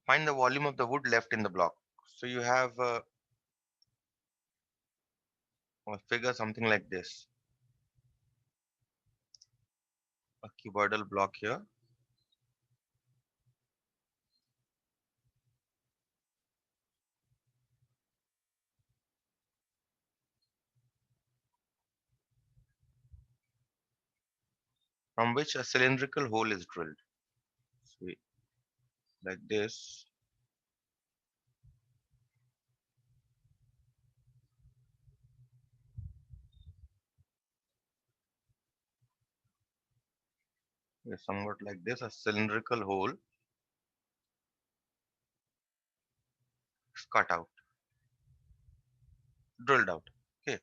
Find the volume of the wood left in the block. So you have a figure something like this, a cuboidal block here, from which a cylindrical hole is drilled. So like this. Somewhat like this, a cylindrical hole is cut out, drilled out. Okay.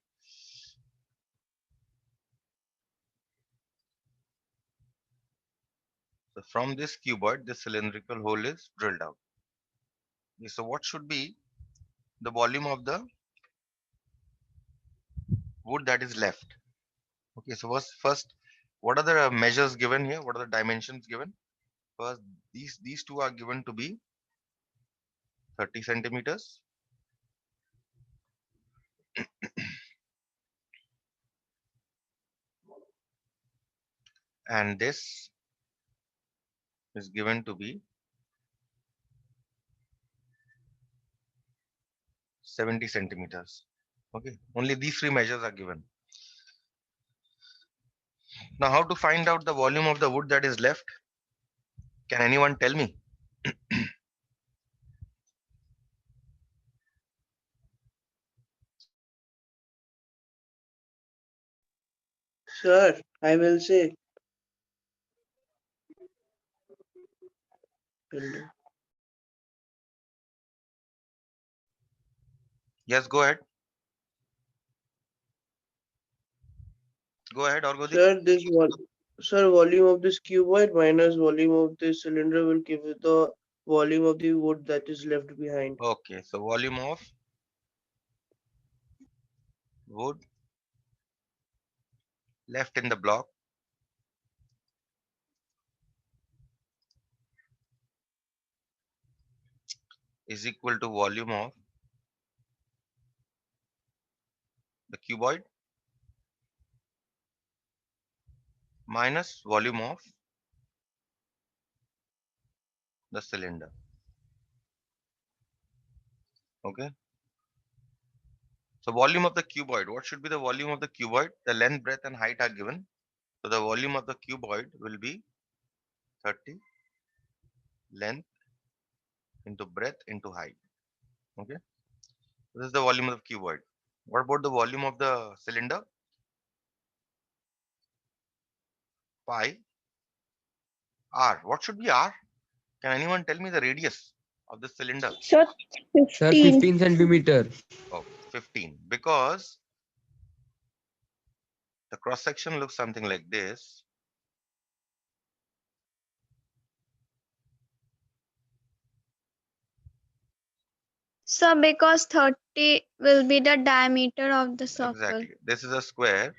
So from this cuboid, this cylindrical hole is drilled out. Okay, so what should be the volume of the wood that is left? Okay, so first, what are the measures given here? What are the dimensions given? First, these two are given to be 30 centimeters, and this is given to be 70 centimeters. Okay, only these three measures are given. Now, how to find out the volume of the wood that is left? Can anyone tell me? Sir, I will say. Hello. Yes, go ahead. Go ahead, Orgodi. Sir, sir, volume of this cuboid minus volume of this cylinder will give you the volume of the wood that is left behind. Okay, so volume of wood left in the block is equal to volume of the cuboid minus volume of the cylinder. Okay. So volume of the cuboid. What should be the volume of the cuboid? The length, breadth, and height are given. So the volume of the cuboid will be 30 length into breadth into height. Okay. This is the volume of the cuboid. What about the volume of the cylinder? Pi r. What should be r? Can anyone tell me the radius of the cylinder? Sir, Sir, 15. 15 centimeter. Oh, 15. Because the cross section looks something like this. Sir, because 30 will be the diameter of the circle. Exactly. This is a square.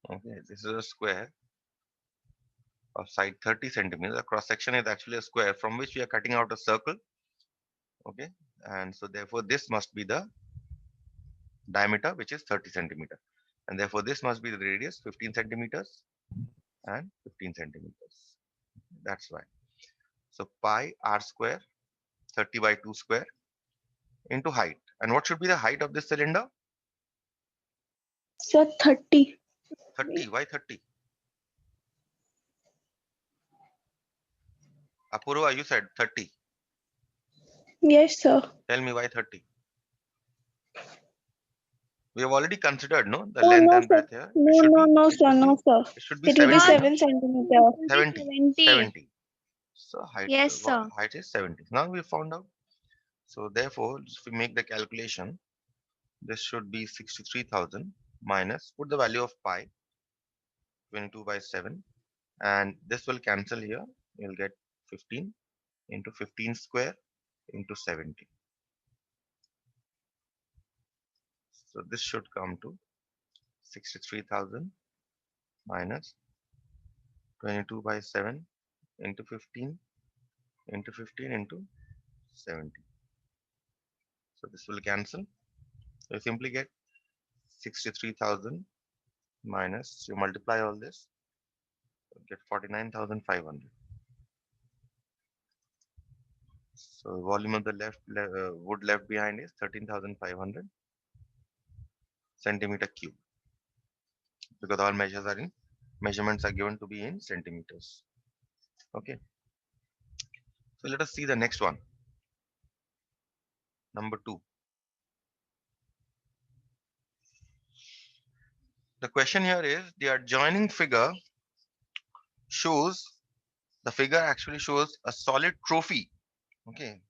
Okay. This is a square of side 30 centimeters. The cross section is actually a square from which we are cutting out a circle. Okay. And so therefore this must be the diameter, which is 30 centimeter. And therefore this must be the radius 15 centimeters and 15 centimeters. That's why. So pi r square 30 by 2 square into height. And what should be the height of this cylinder? Sir, 30. 30. Why 30? Apurva, you said 30. Yes, sir. Tell me why 30. We have already considered, no, the Oh, length no, and sir. breadth here. No, no, no, sir. No, sir. It should be It will be 70, no? 7 centimeter. 70. 70. 70. So Yes, sir. height is 70. Now we found out. So therefore, if we make the calculation, this should be 63,000 minus, put the value of pi, 22 by 7, and this will cancel here. You'll get 15 into 15 square into 70. So this should come to 63,000 minus 22 by 7 into 15 into 15 into 70. So this will cancel. So you simply get 63,000 minus, you multiply all this, you get 49,500. So volume of the wood left behind is 13,500 centimeter cube, because all measurements are given to be in centimeters. Okay. So let us see the next one. Number 2. The question here is, the adjoining figure shows, the figure actually shows a solid trophy. Okay.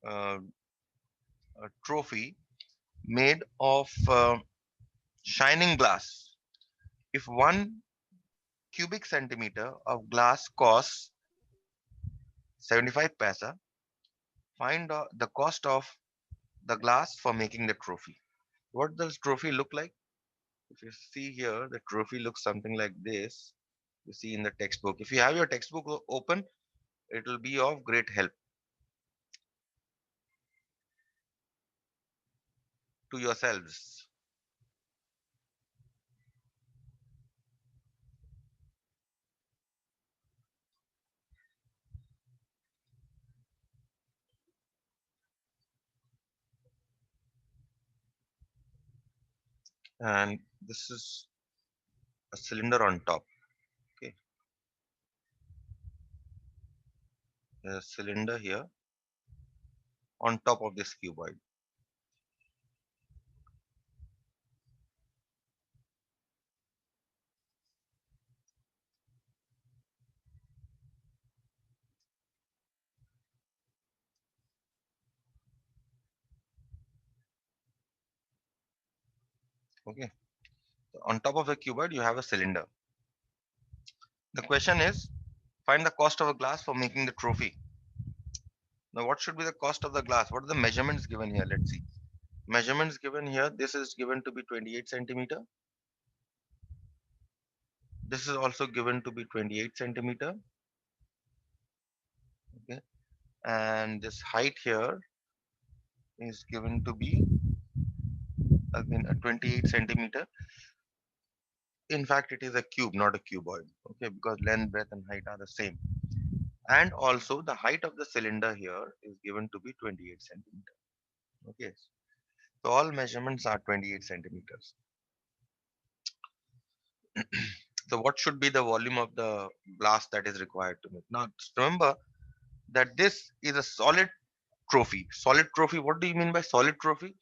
Uh, a trophy made of shining glass. If 1 cubic centimeter of glass costs 75 paisa, find the cost of the glass for making the trophy. What does trophy look like? If you see here, the trophy looks something like this. You see in the textbook. If you have your textbook open, it will be of great help to yourselves. And this is a cylinder on top. Okay, a cylinder here on top of this cuboid. Okay, so on top of the cuboid, you have a cylinder. The question is, find the cost of a glass for making the trophy. Now, what should be the cost of the glass? What are the measurements given here? Let's see. Measurements given here. This is given to be 28 centimeter. This is also given to be 28 centimeter. Okay, and this height here is given to be again a 28 centimeter. In fact, it is a cube, not a cuboid. Okay, because length, breadth, and height are the same. And also the height of the cylinder here is given to be 28 centimeter. Okay, so all measurements are 28 centimeters. So what should be the volume of the glass that is required to make? Now remember that this is a solid trophy. Solid trophy, what do you mean by solid trophy?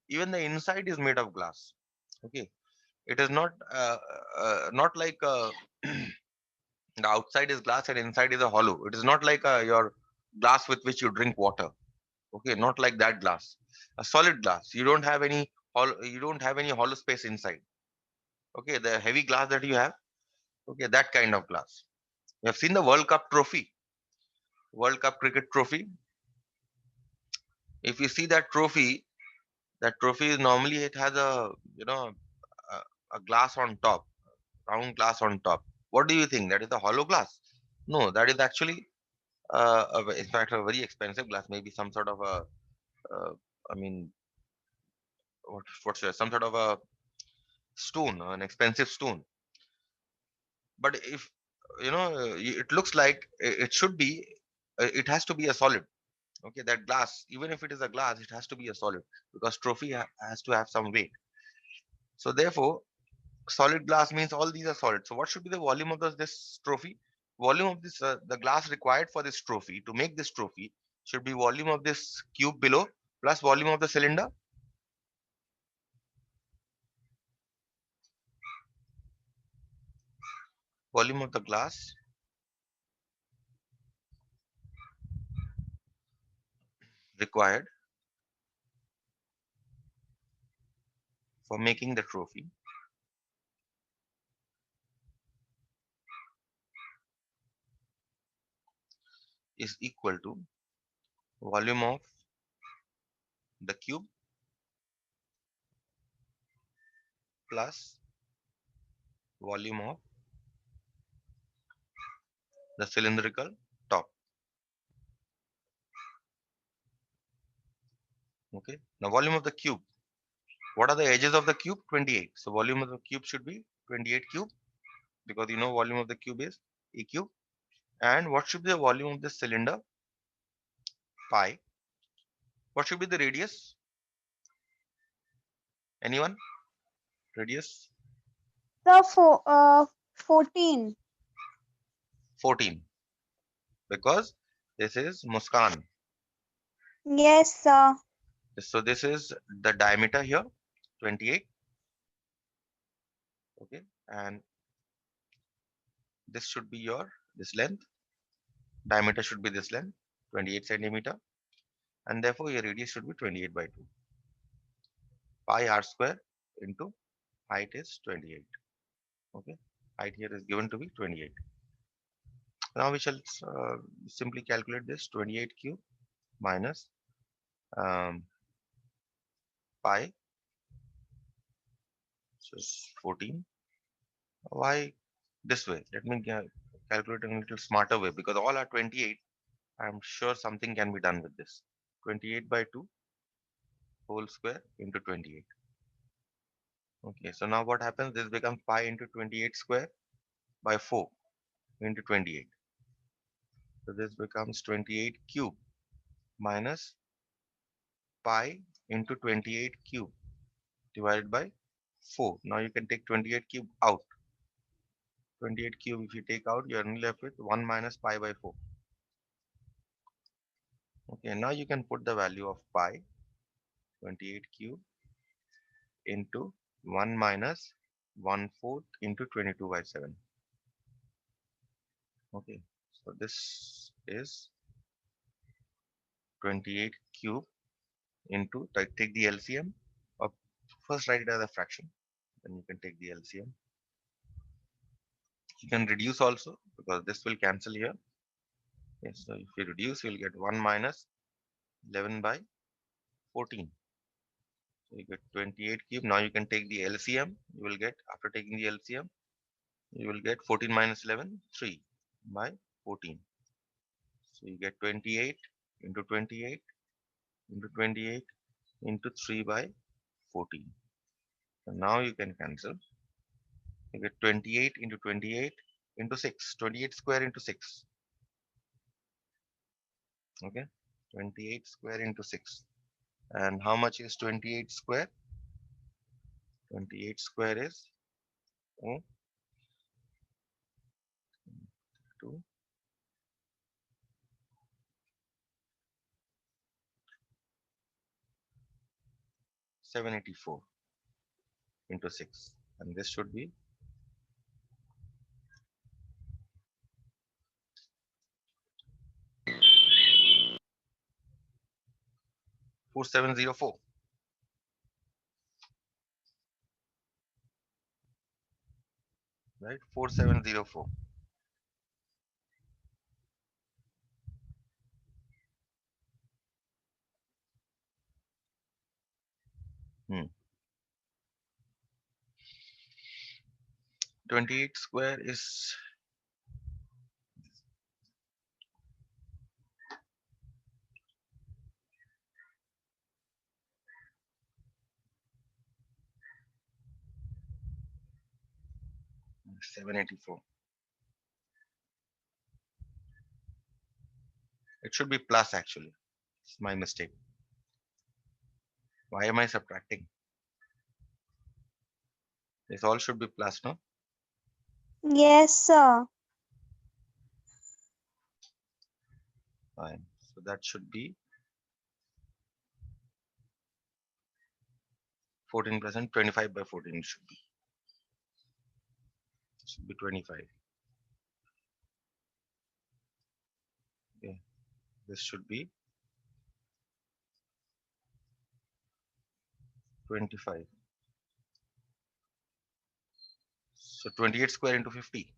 Even the inside is made of glass. Okay, it is not like the outside is glass and inside is a hollow. It is not like your glass with which you drink water. Okay, not like that glass. A solid glass. You don't have any hollow space inside. Okay, the heavy glass that you have. Okay, that kind of glass. You have seen the World Cup trophy, World Cup cricket trophy. If you see that trophy is normally, it has a glass on top, round glass on top. What do you think? That is the hollow glass? No, that is actually in fact a very expensive glass. Maybe some sort of a I mean, some sort of a stone, an expensive stone. But if it looks like it should be, it has to be a solid. Okay, that glass, even if it is a glass, it has to be a solid, because trophy has to have some weight. So therefore, solid glass means all these are solid. So what should be the volume of this trophy? Volume of this the glass required for this trophy, to make this trophy, should be volume of this cube below plus volume of the cylinder. Volume of the glass required for making the trophy is equal to volume of the cube plus volume of the cylindrical top. Okay. Now volume of the cube. What are the edges of the cube? 28. So volume of the cube should be 28 cube, because you know volume of the cube is a cube. And what should be the volume of this cylinder? Pi. What should be the radius? Anyone? Radius? Sir, 14. 14. Because this is Muskan. Yes, sir. So this is the diameter here, 28. Okay. And this should be your this length. Diameter should be this length, 28 centimeter. And therefore your radius should be 28 by 2. Pi r square into height is 28. Okay. Height here is given to be 28. Now we shall simply calculate this 28 cube minus pi, so it's 14. Why this way? Let me calculate in a little smarter way, because all are 28. I'm sure something can be done with this. 28 by 2 whole square into 28. Okay, so now what happens? This becomes pi into 28 square by 4 into 28. So this becomes 28 cube minus pi into 28 cube divided by 4. Now you can take 28 cube out. 28 cube, if you take out, you are only left with 1 minus pi by 4. Okay, now you can put the value of pi, 28 cube into 1 minus 1/4 into 22 by 7. Okay, so this is 28 cube into, take the LCM, or first write it as a fraction, then you can take the LCM. You can reduce also, because this will cancel here. Okay, so if you reduce, you will get 1 minus 11 by 14. So you get 28 cube. Now you can take the LCM. You will get, after taking the LCM, you will get 14 minus 11, 3 by 14. So you get 28 into 28 into 28 into 3 by 14. So now you can cancel. You get 28 into 28 into 6. 28 square into 6. Okay. 28 square into 6. And how much is 28 square? 28 square is 2, 784 into 6. And this should be 4704. Right? 4704. Hmm. 28 square is 784. It should be plus actually. It's my mistake. Why am I subtracting? This all should be plus, no? Yes, sir. Fine. So that should be 14%, 25 by 14 it should be. It should be 25. Okay. This should be 25. So 28 square into 50.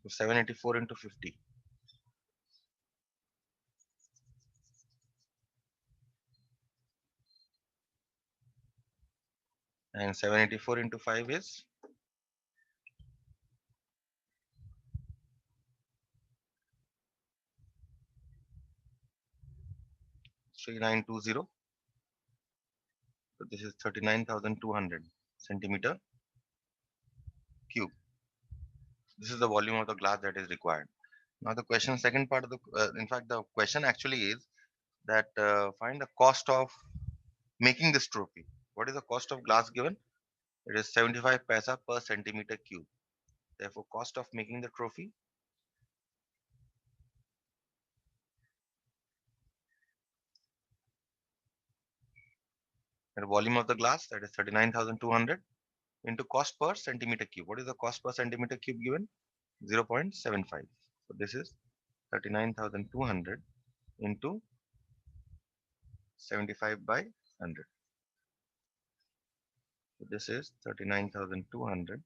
So 784 into 50. And 784 into 5 is 3920. So this is 39,200 centimeter cube. This is the volume of the glass that is required. Now the question, second part of the, in fact, the question actually is that find the cost of making this trophy. What is the cost of glass given? It is 75 paisa per centimeter cube. Therefore, cost of making the trophy, the volume of the glass, that is 39,200 into cost per centimeter cube. What is the cost per centimeter cube given? 0.75. So this is 39,200 into 75 by 100. So this is 39,200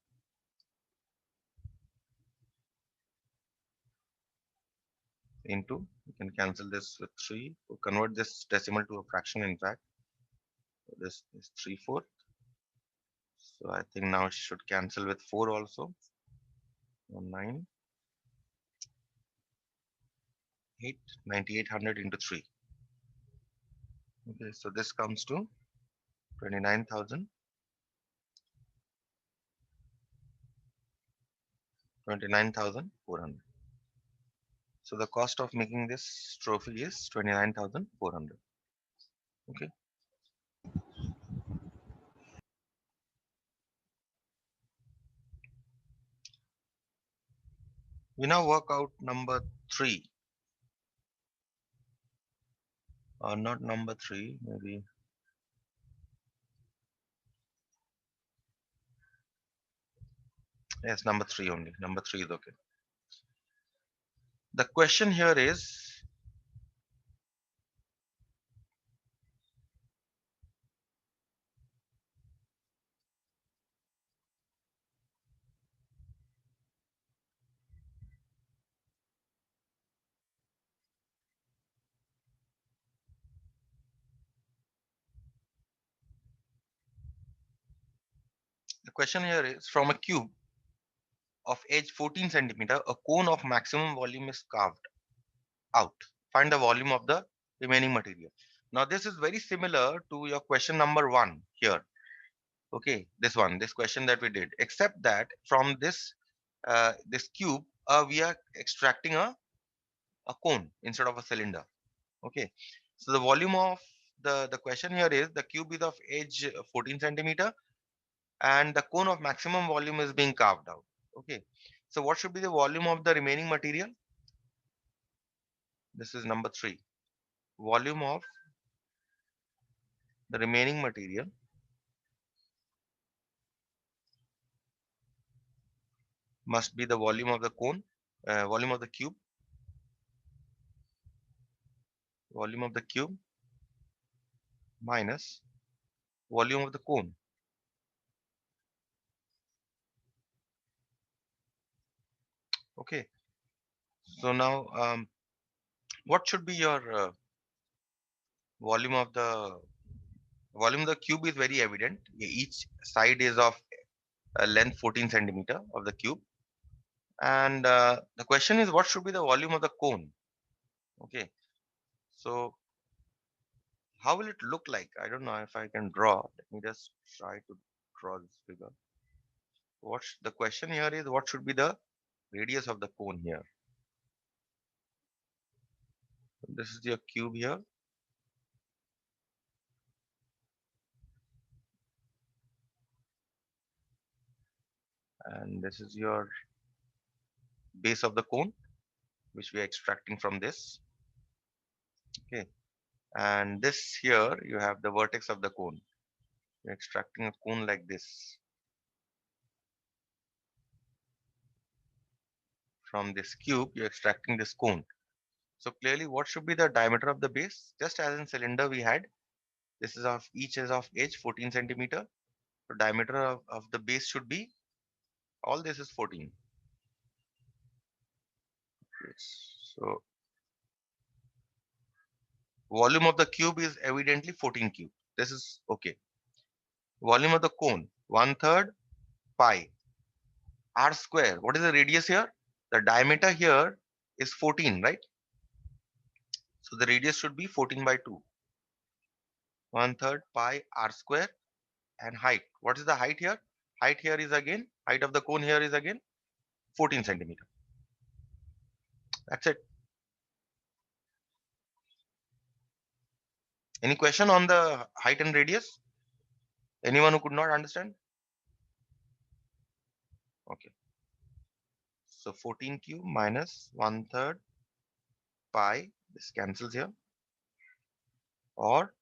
into, you can cancel this with 3, we'll convert this decimal to a fraction in fact. So this is 3/4. So I think now it should cancel with 4 also. 9, 8, 9800 into 3. Okay, so this comes to 29,000, 29,400. So the cost of making this trophy is 29,400. Okay. We now work out number 3. Or not number 3, maybe. Yes, number 3 only. Number 3 is okay. The question here is, from a cube of edge 14 centimeter, a cone of maximum volume is carved out. Find the volume of the remaining material. Now this is very similar to your question number 1 here. Okay, this question that we did, except that from this cube, we are extracting a cone instead of a cylinder. Okay, so the volume of the question here is, the cube is of edge 14 centimeter and the cone of maximum volume is being carved out. Okay, so what should be the volume of the remaining material? This is number 3. Volume of the remaining material must be the volume of the cone, volume of the cube, volume of the cube minus volume of the cone. Okay, so now what should be your volume of the cube is very evident. Each side is of length 14 centimeter of the cube, and the question is, what should be the volume of the cone? Okay, so how will it look like? I don't know if I can draw. Let me just try to draw this figure. The question here is, what should be the radius of the cone here? This is your cube here, and this is your base of the cone, which we are extracting from this. Okay, and this here you have the vertex of the cone. You're extracting a cone like this from this cube. You're extracting this cone. So clearly, what should be the diameter of the base? Just as in cylinder we had, this is of each is of edge 14 centimeter. So diameter of the base should be, all this is 14. Yes. So volume of the cube is evidently 14 cube. This is okay. Volume of the cone, 1/3 pi r square. What is the radius here? The diameter here is 14, right? So the radius should be 14 by 2. 1/3 pi r square. And height. What is the height here? Height here is again, height of the cone here is again 14 centimeter. That's it. Any question on the height and radius? Anyone who could not understand? Okay. So 14 cube minus 1/3 pi. This cancels here. Or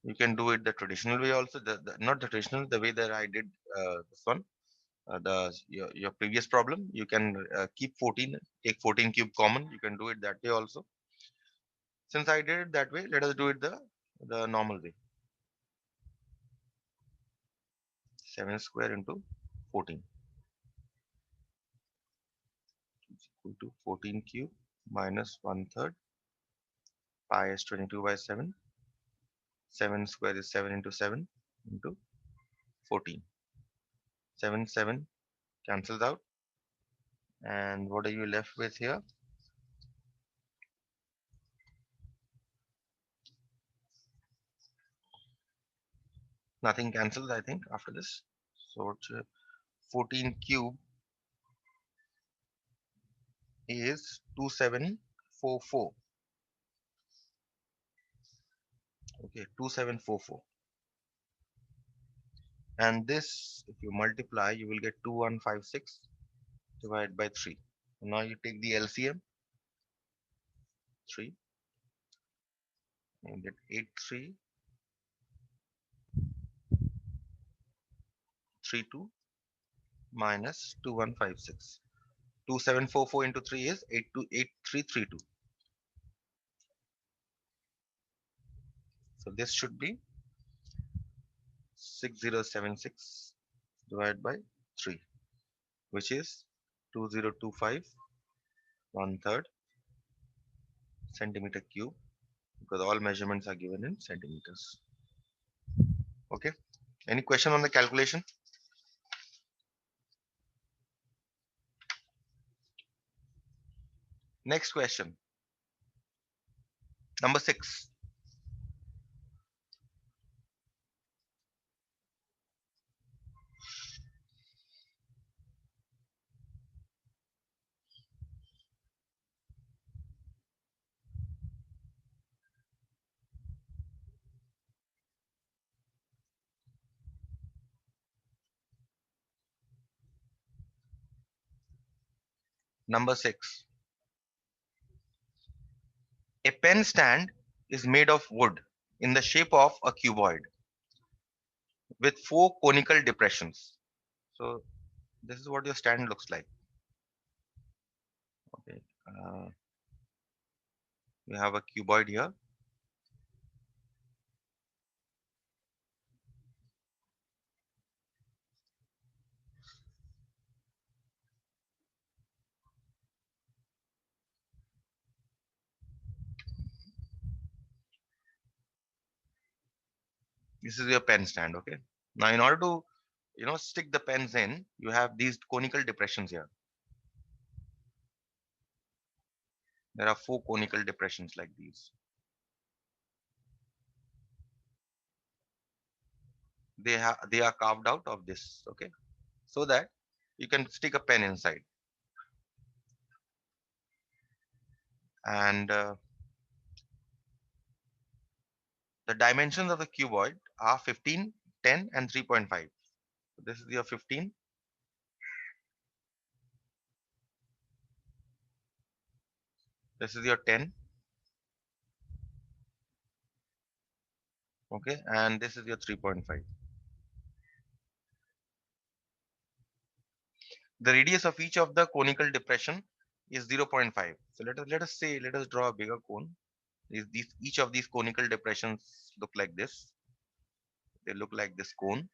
you can do it the traditional way also. Not the traditional, the way that I did this one. Your previous problem. You can keep 14, take 14 cube common. You can do it that way also. Since I did it that way, let us do it the normal way. 7 square into 14 is equal to 14 cube minus 1/3 pi is 22 by 7. 7 square is 7 into 7 into 14. 7 7 cancels out. And what are you left with here? Nothing cancels, I think, after this. So 14 cube is 2744. Okay, 2744. And this, if you multiply, you will get 2156 divided by 3. Now you take the LCM, 3, and get 8332 minus 2156. 2744 into 3 is 828332. So this should be 6076 divided by 3, which is 2025 1/3 centimeter cube, because all measurements are given in centimeters. Okay. Any question on the calculation? Next question. Number 6. Number 6. A pen stand is made of wood in the shape of a cuboid with 4 conical depressions. So this is what your stand looks like. Okay. We have a cuboid here. This is your pen stand. Okay. Now, in order to stick the pens in, you have these conical depressions here. There are 4 conical depressions like these. They are carved out of this. Okay, so that you can stick a pen inside. And the dimensions of the cuboid are 15, 10, and 3.5. So this is your 15. This is your 10. Okay, and this is your 3.5. The radius of each of the conical depression is 0.5. So let us draw a bigger cone. Each of these conical depressions look like this. They look like this cone.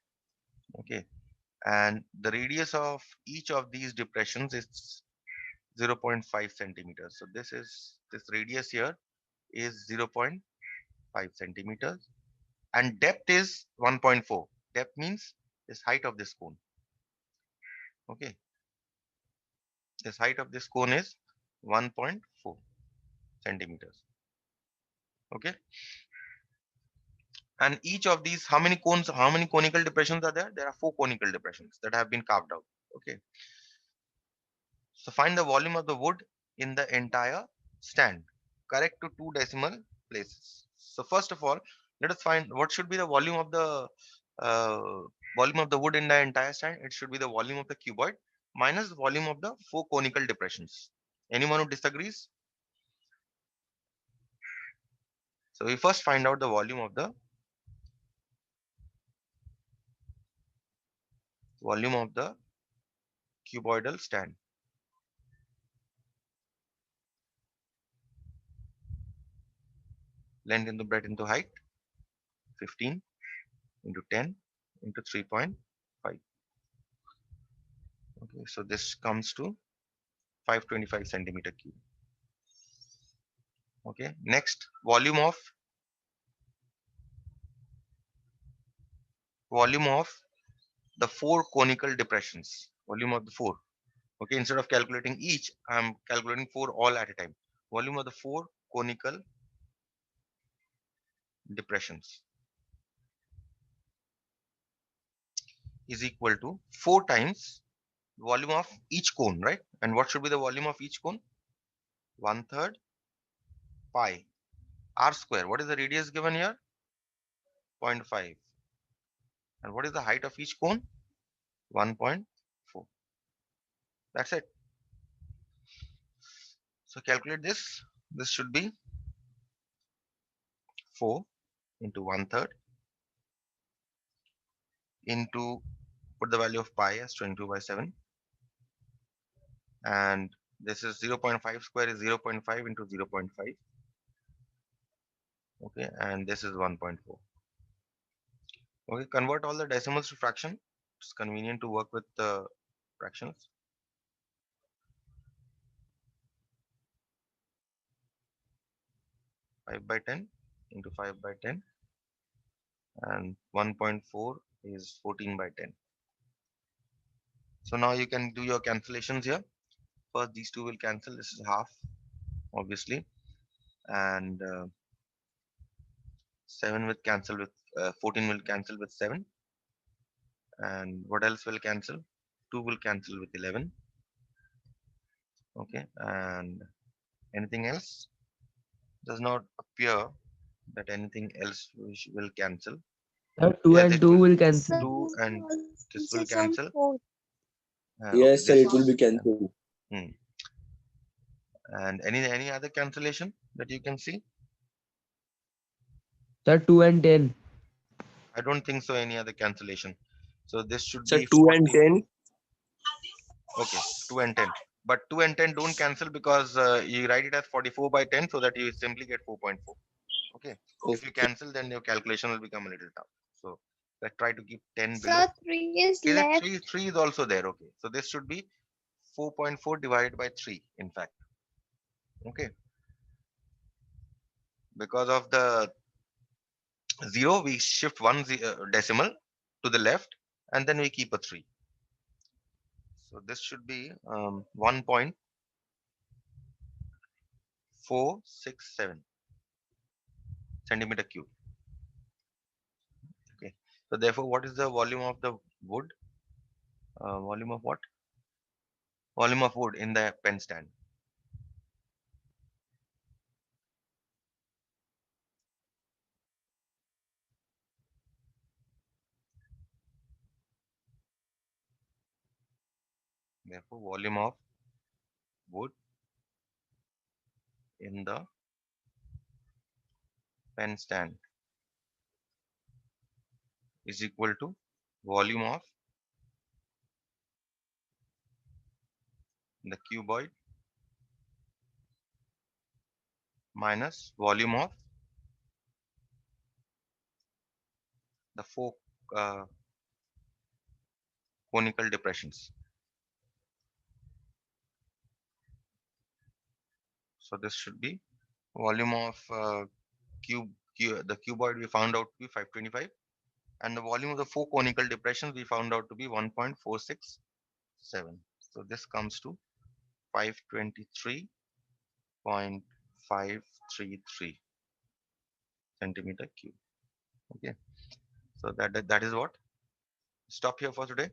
Okay, and the radius of each of these depressions is 0.5 centimeters. So this radius here is 0.5 centimeters, and depth is 1.4. Depth means this height of this cone. Okay, this height of this cone is 1.4 centimeters. Okay, and each of these, how many cones, how many conical depressions are there? There are 4 conical depressions that have been carved out. Okay, so find the volume of the wood in the entire stand. Correct to 2 decimal places. So first of all, let us find what should be the uh, volume of the wood in the entire stand. It should be the volume of the cuboid minus the volume of the 4 conical depressions. Anyone who disagrees? So we first find out the volume of the cuboidal stand. Length into breadth into height, 15 into 10 into 3.5. Okay, so this comes to 525 centimeter cube. Okay, next volume of the 4 conical depressions. Volume of the 4. Okay, instead of calculating each, I'm calculating 4 all at a time. Volume of the 4 conical depressions is equal to 4 times volume of each cone, right? And what should be the volume of each cone? 1/3 pi r square. What is the radius given here? 0.5. And what is the height of each cone? 1.4. That's it. So calculate this. This should be 4 into 1/3 into, put the value of pi as 22/7, and this is 0.5 square is 0.5 into 0.5. Okay, and this is 1.4. Okay, convert all the decimals to fraction. It's convenient to work with the fractions. 5/10 into 5/10, and 1.4 is 14/10. So now you can do your cancellations here. First, these two will cancel. This is half, obviously, and 7 will cancel with 14 will cancel with 7, and what else will cancel? 2 will cancel with 11. Okay, and anything else? Does not appear that anything else will cancel. Sir, 2 Yes, and it 2 will. will Sir, cancel. 2 and this will this on cancel. 4th. Okay, Yes, sir, this. it will be cancelled. Hmm. And any other cancellation that you can see? Sir, 2 and 10. I don't think so. Any other cancellation. So this should Sir, be 2 and 40. 10. Okay, 2 and 10. But 2 and 10 don't cancel because you write it as 44/10 so that you simply get 4.4. Okay. If you Okay. cancel, then your calculation will become a little tough. So let's try to keep 10 below. Sir, 3 is Is it left. 3? 3 is also there. Okay. So this should be 4.4 divided by 3, in fact. Okay. Because of the 0, we shift one decimal to the left and then we keep a 3. So this should be 1.467 centimeter cube. Okay. So therefore, what is the volume of the wood? Volume of what? Volume of wood in the pen stand. Therefore, volume of wood in the pen stand is equal to volume of the cuboid minus volume of the 4 uh, conical depressions. So this should be volume of the cuboid we found out to be 525 And the volume of the 4 conical depressions we found out to be 1.467. So this comes to 523.533 centimeter cube. Okay. So that is what. Stop here for today.